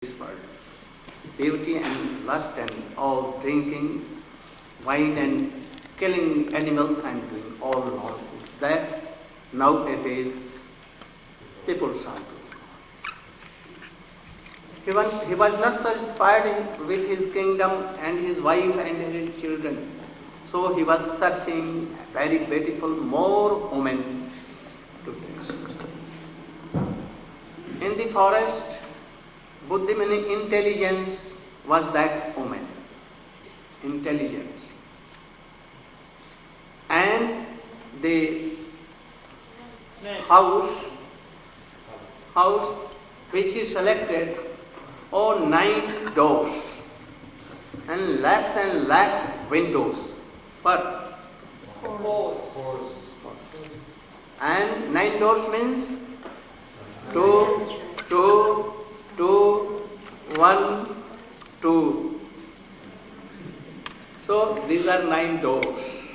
this world. Beauty and lust and all drinking wine and killing animals and doing all nonsense. That nowadays people are doing. He was not satisfied with his kingdom and his wife and his children. So he was searching very beautiful, more women to taste. In the forest, Buddhi meaning intelligence was that woman. Intelligence. And the house which he selected, 9 doors and lakhs windows. But 4. And 9 doors means 2, 2, 2, 1, 2. So these are 9 doors.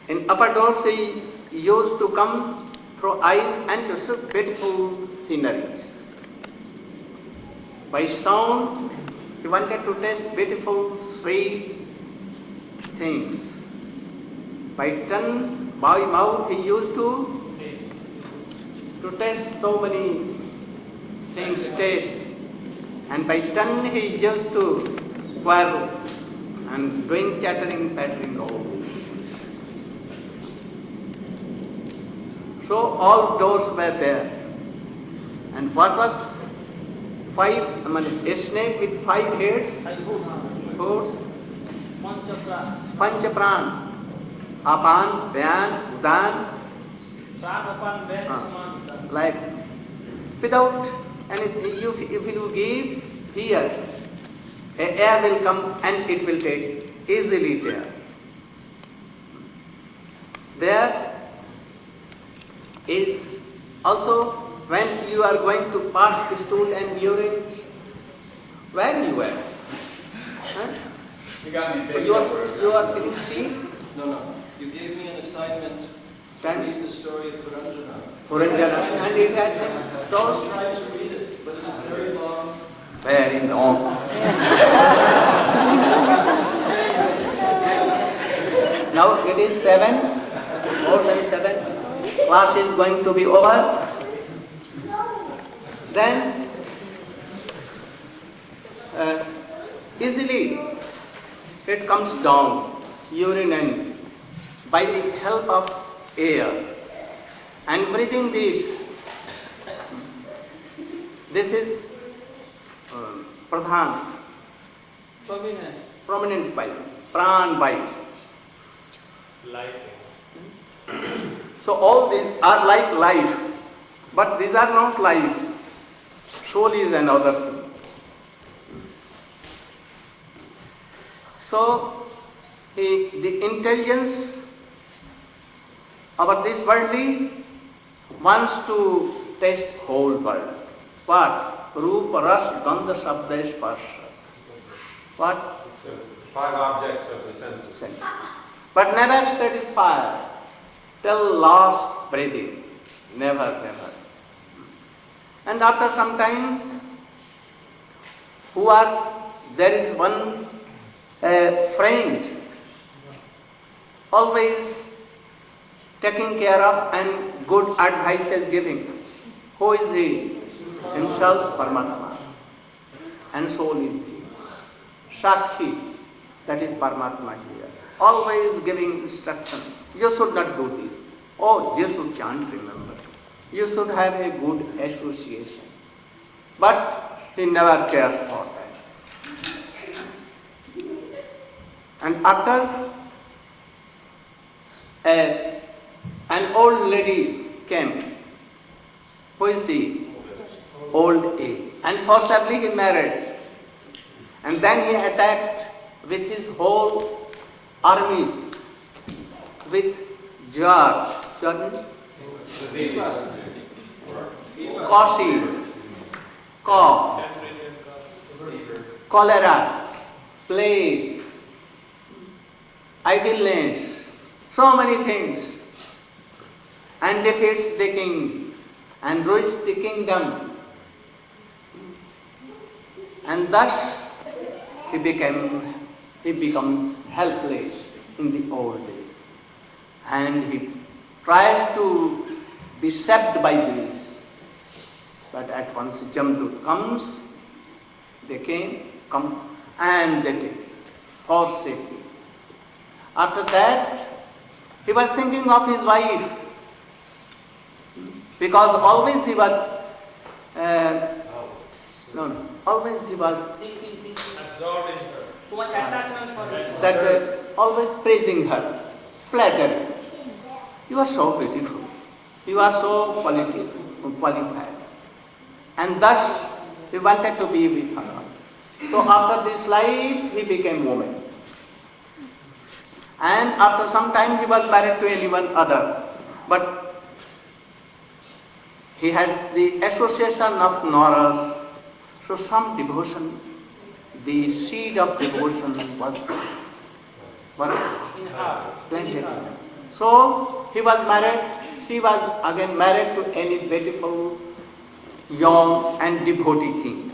In upper doors he used to come through eyes and to see beautiful sceneries. By sound he wanted to taste beautiful, sweet things. By tongue, by mouth he used to taste so many things, tastes. And by tongue he used to quarrel and doing chattering, pattering, all these things. So all doors were there. And what was a snake with 5 heads? Hoods. Panchapran. Apan, Vyan, Udan. Like, without anything, if you give here, air will come and it will take easily there. There is also when you are going to pass the stool and urine, where you are? Huh? You got me. You are feeling sick? No. You gave me an assignment to read the story of Puranjana. And it has been told. I was trying to read it, but it is very long. Very long. Now it is 7, more than 7. Class is going to be over. Then easily it comes down, urine, and by the help of air. And breathing this is pradhan, prominent bite, pran bite. So all these are like life, but these are not life. Soul is another thing. So the intelligence about this worldly wants to taste whole world. What? Rupa, ras, gandha, sabda, sparsha. What? 5 objects of the senses. Sense. But never satisfied till last breathing. Never. And after some times, there is one friend always taking care of and good advice is giving. Who is he? Himself, Paramatma. And soul is he. Sakshi, that is Paramatma here. Always giving instruction. You should not do this. Oh, you should chant, remember. You should have a good association. But he never cares for that. And after an old lady came. Who is he? Old age. And forcibly he married. And then he attacked with his whole armies with jar. Jar means? Kashi, cough, cholera, plague, idleness, so many things, and defeats the king and ruins the kingdom. And thus he becomes helpless in the old days. And he tries to be saved by this. But at once Jamdut comes, they come and they take it for safety. After that, he was thinking of his wife, because always he was, always he was Absorbed in her. Too much attachment for her. always praising her, flattering. You are so beautiful, you are so qualified. And thus he wanted to be with her. So after this life, he became woman. And after some time, he was married to anyone other. But he has the association of Nara. So some devotion, the seed of devotion was planted in her. So he was married, she was again married to any beautiful, young and devotee king.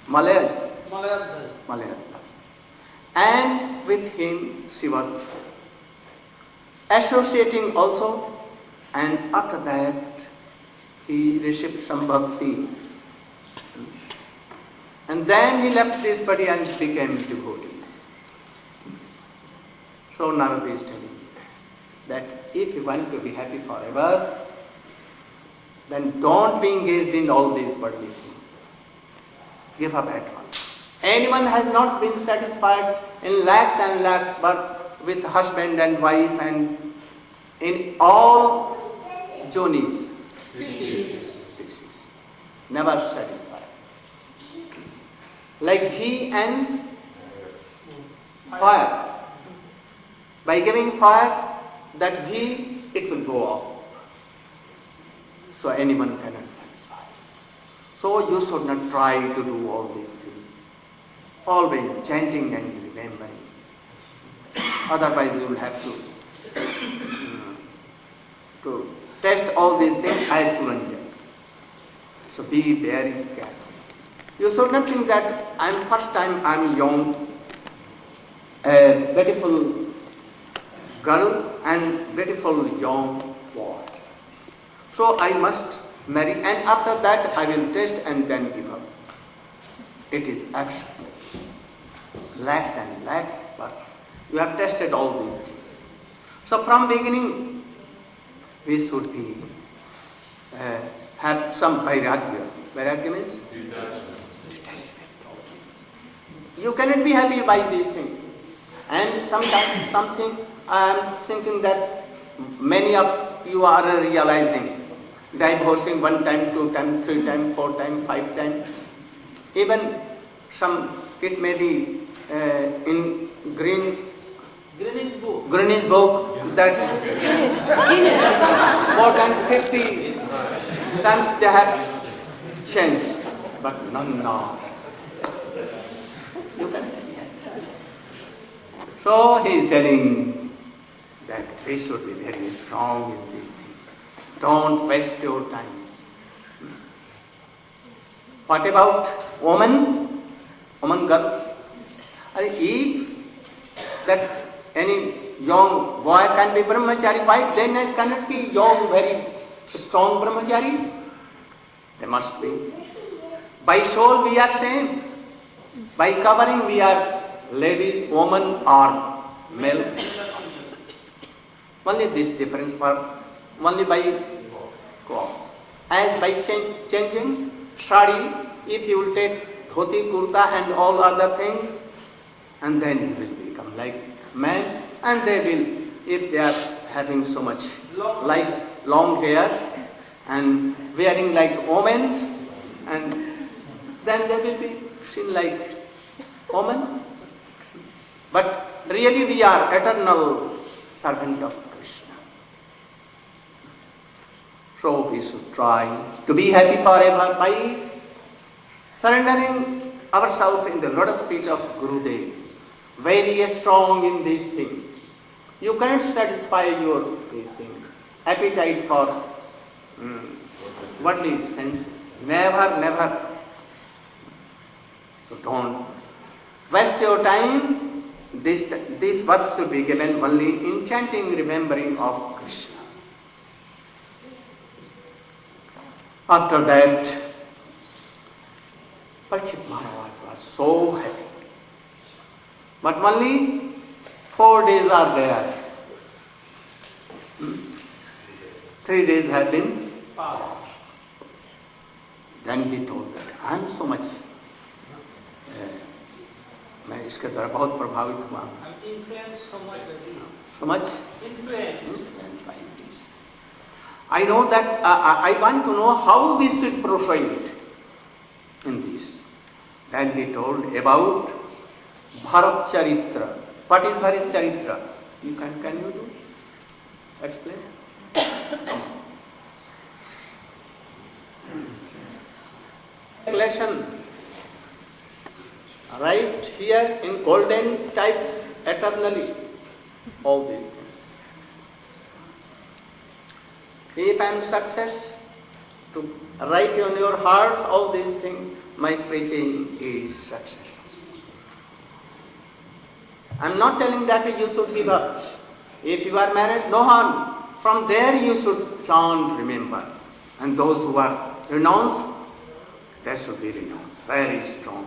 Malayaj. And with him she was associating also, and after that he received some bhakti. And then he left this body and became devotees. So Narada is telling that if you want to be happy forever, then don't be engaged in all these worldly things. Give up at once. Anyone has not been satisfied in lakhs and lakhs births with husband and wife and in all jonis, species. Never satisfied. Like ghee and fire. By giving fire, that ghee, it will go up. So anyone cannot satisfy. So you should not try to do all these things. Always chanting and remembering. Otherwise you will have to test all these things I couldn't get. So be very careful. You should not think that first time I'm young, a beautiful girl and beautiful young boy. So I must marry, and after that I will test and then give up. It is absurd. Lakhs and lakhs births. You have tested all these things. So from beginning, we should be have some vairagya. Vairagya means detachment. You cannot be happy by these things. And sometimes something I am thinking that many of you are realizing, divorcing 1 time, 2 times, 3 times, 4 times, 5 times. Even some, it may be in Green's book that more than 50 times they have changed, but none now. You can. So he is telling that we should be very strong in these things. Don't waste your time. What about women girls? If that any young boy can be brahmachari, why then it cannot be young, very strong brahmachari? They must be. By soul we are same. By covering we are ladies, woman or male. Only this difference only by clothes. As by changing sari, if you will take dhoti, kurta and all other things, and then you will become like man, and they will, if they are having so much like long hairs and wearing like women, and then they will be seen like woman. But really we are eternal servant of Krishna. So we should try to be happy forever by surrendering ourselves in the lotus feet of Gurudeva. Very strong in these things. You cannot satisfy these things. Appetite for worldly senses. Never. don't waste your time. This verse should be given only in chanting, remembering of Krishna. After that, Parikshit Maharaj was so happy. But only 4 days are there. 3 days have been passed. Then he told that I am so much, मैं इसके द्वारा बहुत प्रभावित हुआ. So much influence by this. I know that I want to know how we should proceed in this. Then he told about Bharat Charitra. What is Bharat Charitra? Can you do? Explain. Collection. Right here in golden types eternally. All these things. If I am success to write on your hearts all these things, my preaching is successful. I am not telling that you should give up. If you are married, no harm. From there you should chant, remember. And those who are renounced, they should be renounced. Very strong.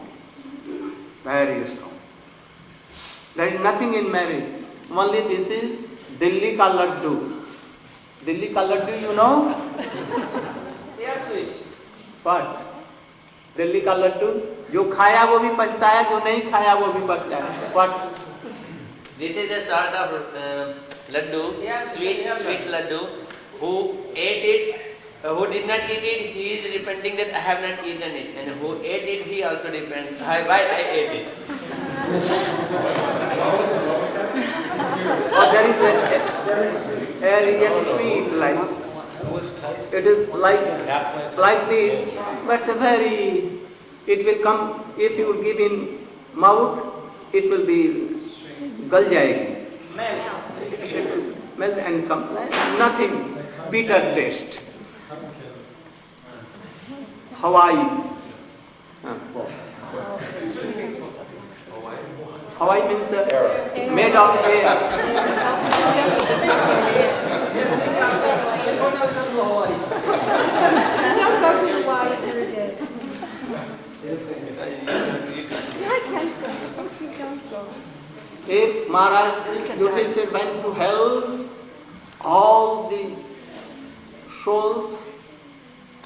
Very strong. There is nothing in marriage. Only this is Dilli ka laddu. Dilli ka laddu, you know? They are sweet. What? Dilli ka laddu? जो खाया वो भी पछता है, जो नहीं खाया वो भी पछता है. What? This is a sort of laddu, sweet laddu. Who ate it, who did not eat it, he is repenting that I have not eaten it. And who ate it, he also repents. Why I ate it. Or there is a sweet like it is like this, but very. It will come if you give in mouth. It will be गल जाएगी. Melt and come nothing. Bitter taste. Hawaii. Hawaii means made of air. Don't go to Hawaii, Gurudeva. I can't go. You don't go. If Maharaj Yudhishthira went to hell, all the souls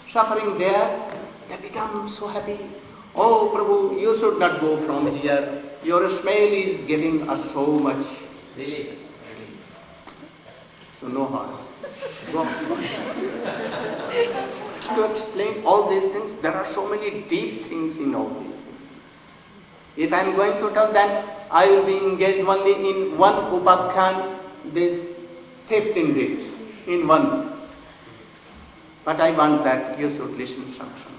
suffering there, they become so happy. Oh Prabhu, you should not go from here. Your smell is giving us so much Relief. So no harm. Go. To explain all these things, there are so many deep things in all these things. If I am going to tell them, I will be engaged only in one upakhyan, this 15 days, in one. But I want that you should listen something.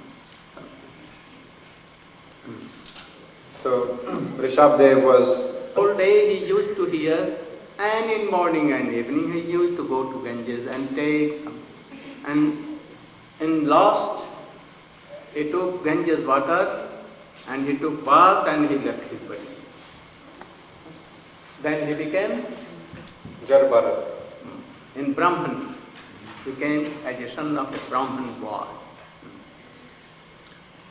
So, Rishabdev was All day he used to hear, and in morning and evening he used to go to Ganges and take some. And in last, he took Ganges water and he took bath and he left his body. Then he became Jarbharat. in Brahman. He came as a son of a Brahman boy.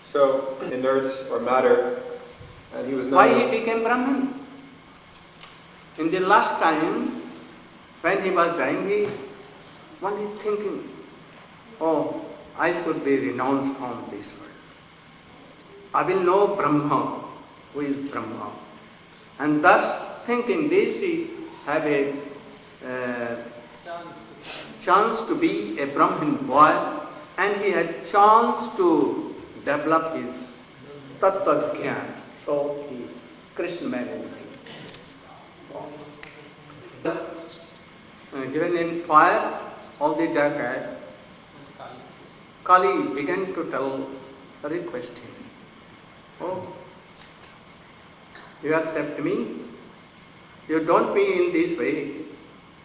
So, inert or matter, and he was known Why as... he became Brahman? In the last time, when he was dying, he only thinking, oh, I should be renounced from this world. I will know Brahma, who is Brahma. And thus, thinking this, he have a chance to be a Brahmin boy, and he had chance to develop his tattva jnana. So he, Krishna married. Given in fire, all the dark eyes, Kali began to tell, request him, oh, you accept me? You don't be in this way,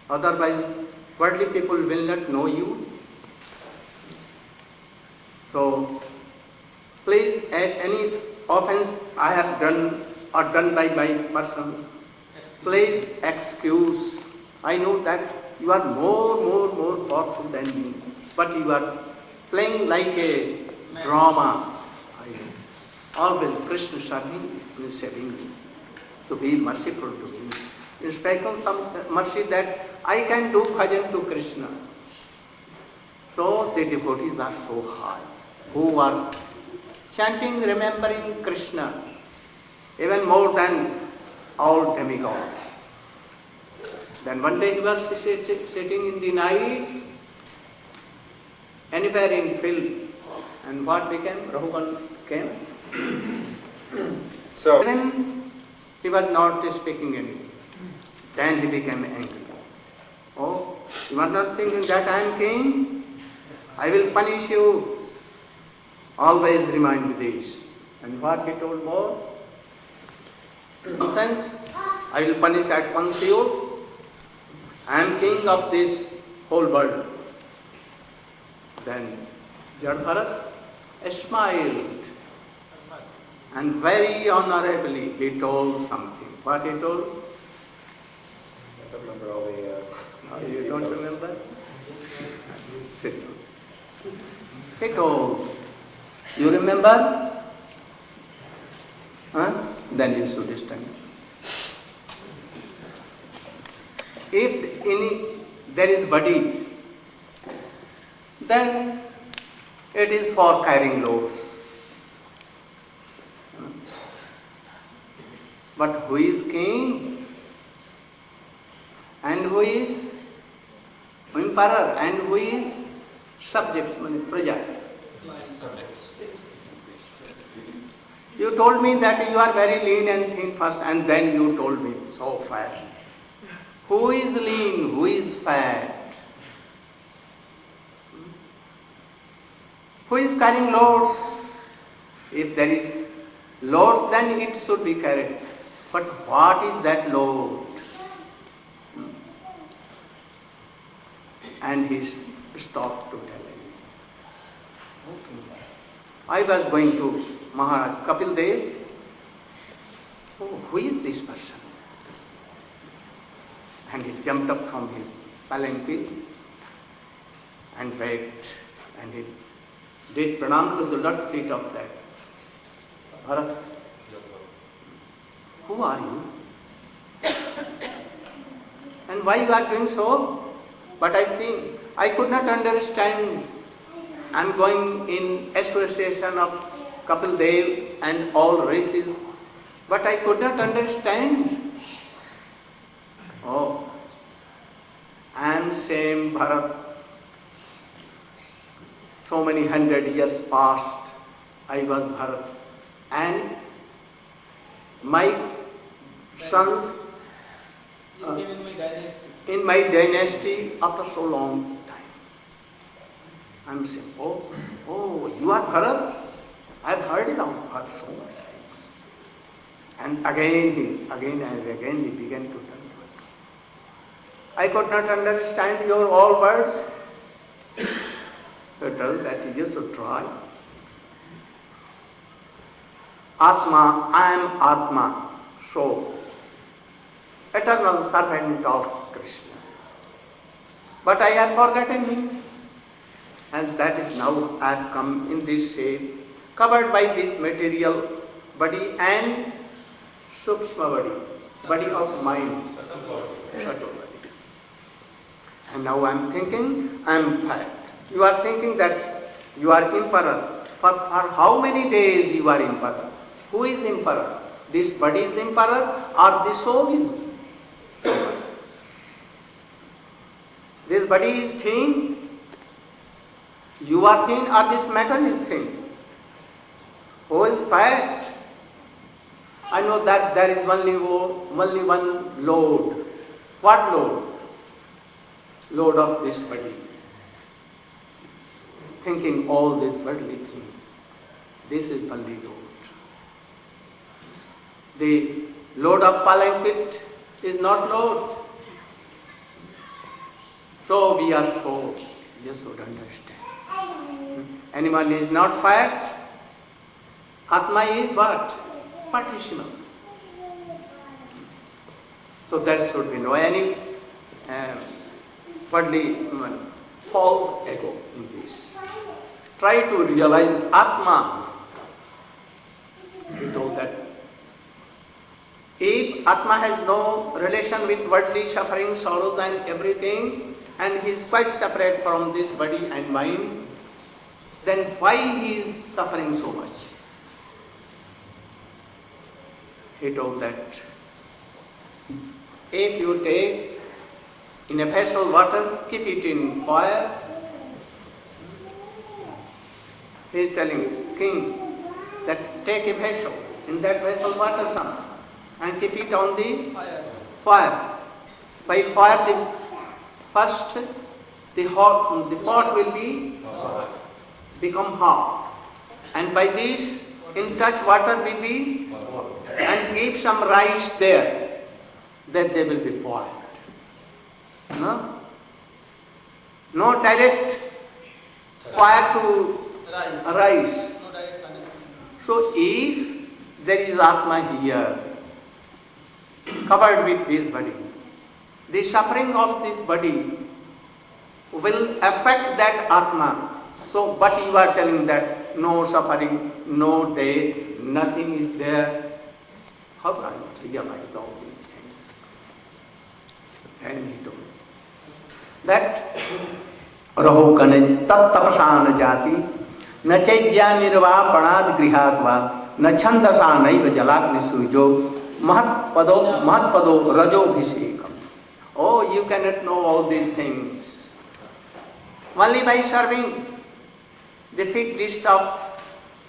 otherwise worldly people will not know you. So, please at any offense I have done or done by my persons, please excuse. I know that you are more powerful than me, but you are playing like a drama. Always Krishna serving and saving me. So be merciful to me. In spite of some mercy that I can do bhajan to Krishna. So the devotees are so high, who are chanting, remembering Krishna, even more than all demigods. Then one day he was sitting in the night, anywhere in field, and what became? Raghuvan came. So, Then he was not speaking anything. Then he became angry. Oh, you are not thinking that I am king? I will punish you. Always remind this. And what he told more? Nonsense. I will punish at once you. I am king of this whole world. Then Jad Bharat smiled and very honorably he told something. What he told? I don't remember all the You don't details. remember? Sit down. He told. You remember? Huh? Then you should stand. If there is body, then it is for carrying loads. But who is king? And who is emperor? And who is subjects, praja? You told me that you are very lean and thin first, and then you told me so fat. Who is lean? Who is fat? Who is carrying loads? If there is loads, then it should be carried. But what is that load? And he stopped to tell him. I was going to Maharaj Kapil Dev. Oh, who is this person? And he jumped up from his palanquin and begged, and he did pranam to the Lord's feet of that. Bharat, who are you? And why you are doing so? But I think I could not understand. I am going in association of Kapil Dev and all races, but I could not understand. Oh, I am same Bharat. So many 100 years past, I was Bharat. And my sons You came in my dynasty. in my dynasty after so long time. I am saying, oh, you are Bharat? I have heard about so much things. And again he began to tell me. I could not understand your all words. You tell that you should try. Atma, I am Atma, so eternal servant of Krishna. But I have forgotten him. And that is now I have come in this shape, covered by this material body and sukshma body of mind. Subtle body. And now I am thinking I am fat. You are thinking that you are emperor. For how many days you are emperor? Who is emperor? This body is emperor or this soul is emperor? This body is thin. You are thin or this metal is thin? Who is fat? I know that there is only one load. What load? Load of this body. Thinking all these worldly things. This is only load. The load of palanquin is not load. So we are so, you should understand. Anyone is not fat Atma is what? Partitioner. So there should be no any worldly false ego in this. Try to realize Atma. He told that if Atma has no relation with worldly suffering, sorrows and everything, and he is quite separate from this body and mind, then why he is suffering so much? He told that if you take in a vessel water, keep it in fire. He is telling king that take a vessel, in that vessel water some, and keep it on the fire. By fire, the pot will become hot, and by this, in touch water will be, and keep some rice there, that they will be boiled. No direct fire to rice. So if there is Atma here, covered with this body, the suffering of this body will affect that Atma. So, but you are telling that no suffering, no death, nothing is there. How can you realize all these things? And he told that Raho Kane Tat Tapasana Jati न चैज्या निर्वा प्रणाद गृहात्वा न छंदसा नैव जलाग्नि सुजो महत्पदो रजोभिषेकम. Oh, you cannot know all these things. Only by serving the fit list of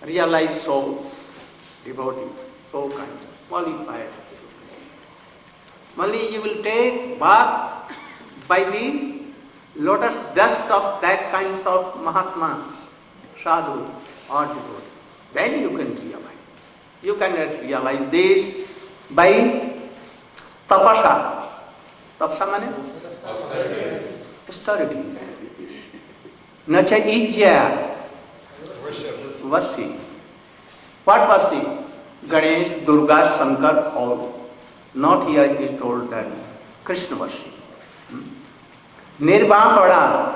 realized souls, devotees, so kind of qualified. Only you will take bath by the lotus dust of that kinds of Mahatma, sadhu or devotee. Then you can realize. You cannot realize this by tapasa. Tapasa means austerities. Nacha ijya. Vasi. What Vasi? Ganesh, Durga, Shankar, all. Not here it is told that Krishna Vasi. Nirvāpada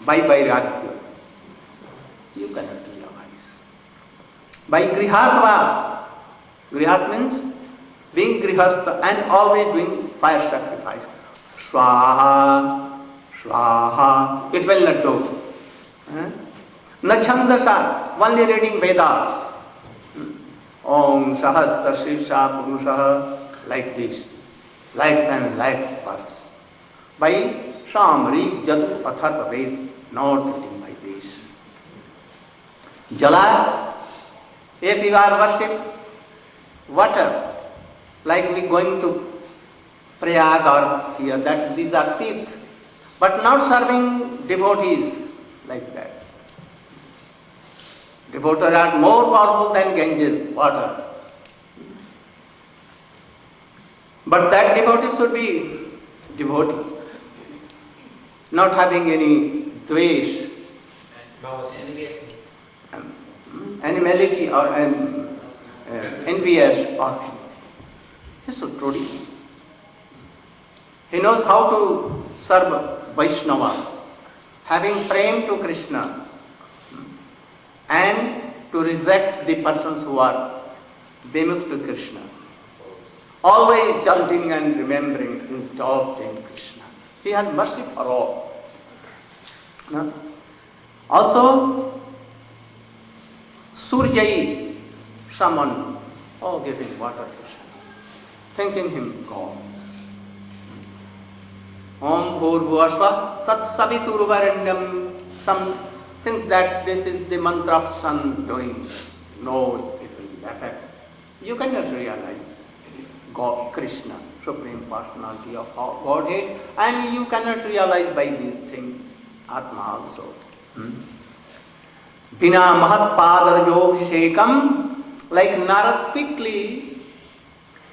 by vairagya. You cannot realize. By grihatva, grihat means being grihastha and always doing fire sacrifice. Swaha, swaha, it will not do. Nachandasa, only reading Vedas. Om sahasra shivsa purusaha, like this. Likes and likes verse. By Sham, Rik, Jadu, Atharva, Ved, not reading by this. Jala, if you are worship water, like we going to Prayag or here, that these are teeth, but not serving devotees like that. Devotees are more powerful than Ganges, water. But that devotee should be devotee, not having any dvesh, animality or envious or anything. He should truly. He knows how to serve Vaishnavas, having praying to Krishna and to reject the persons who are bemukh to Krishna. Always chanting and remembering instead of Krishna. He has mercy for all. No? Also, Surjai, someone, giving water to Krishna, thinking him God. Om Bhurvasva Tat Saviturvaranyam. Some thinks that this is the mantra of sun doing. No, it will affect. You cannot realize God, Krishna, Supreme Personality of Godhead, and you cannot realize by this thing, Atma also. Bina Mahat Padarjobhishekam, like Narad quickly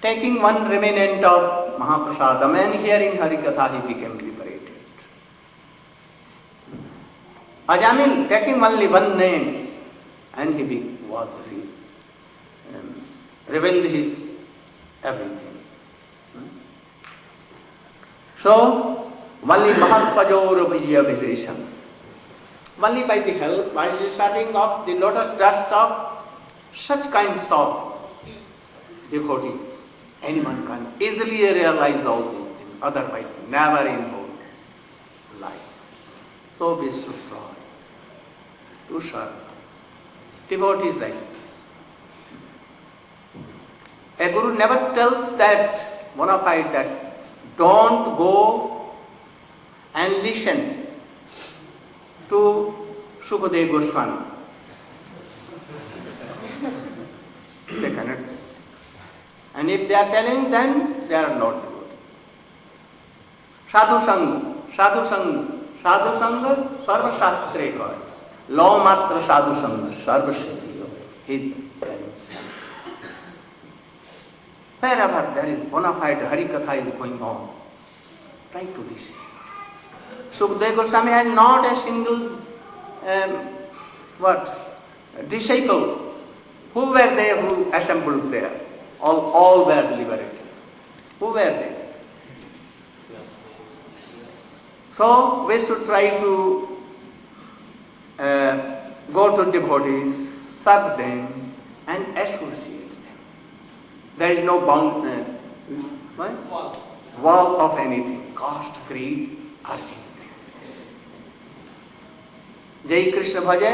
taking one remnant of Mahaprasadam and hearing Harikatha he became liberated. Ajamil taking only one name and he revealed his everything. So, only Mahatpajor Vijayabhiresham, only by the help, by the serving of the lotus dust of such kinds of devotees, anyone can easily realize all these things, otherwise never in whole life. So we should try to serve devotees like this. A guru never tells that, bona fide, that don't go and listen to Gurudeva Goswami. They cannot. And if they are telling, then they are not good. Sadhu Sangha, Sadhu Sangha, Sadhu Sangha, Sarva Shastre God. Law Matra Sadhu Sangha, Sarva Siddhi. He tells. Wherever there is bona fide Harikatha is going on, try to listen. Sukadeva Goswami had not a single disciple. Who were they who assembled there? All were liberated. Who were they? So we should try to go to devotees, serve them, and associate them. There is no wall of anything, caste, creed, or anything. Jai Krishna Bhaja,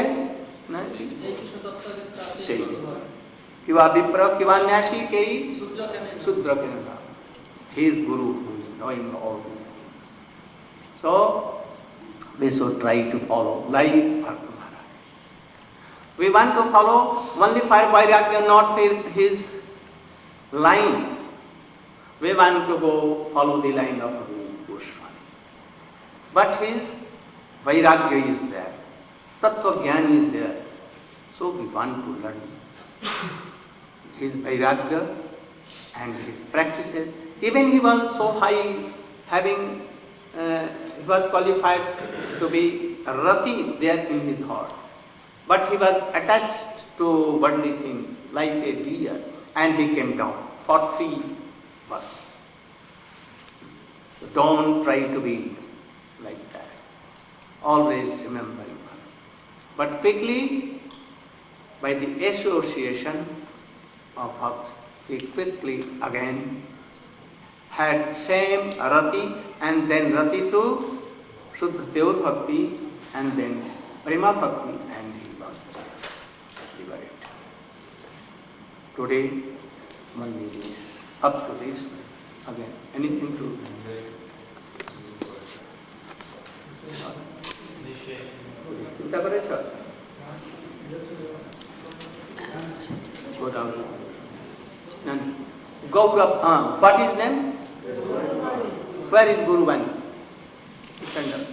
say, Kiva Vipra, Kiva Nyashi, Kei, Sudra Kenana. He is Guru who is knowing all these things. So, we should try to follow like Maharaj. We want to follow only for Vairagya, not for his line. We want to go follow the line of Goswami. But his Vairagya is there. Tattva Gyan is there. So we want to learn his Vairagya and his practices. Even he was so high, he was qualified to be Rati there in his heart. But he was attached to worldly things like a deer, and he came down for 3 months. So don't try to be like that. Always remember. But quickly, by the association of bhakts, he quickly again had same Rati, and then Rati to Shuddha Deva Bhakti, and then Prema Bhakti, and he was liberated. Today, only this, up to this, again, anything to চিন্তা করেছ? Gaurav, what is name? Where is Guru Bani? Stand up.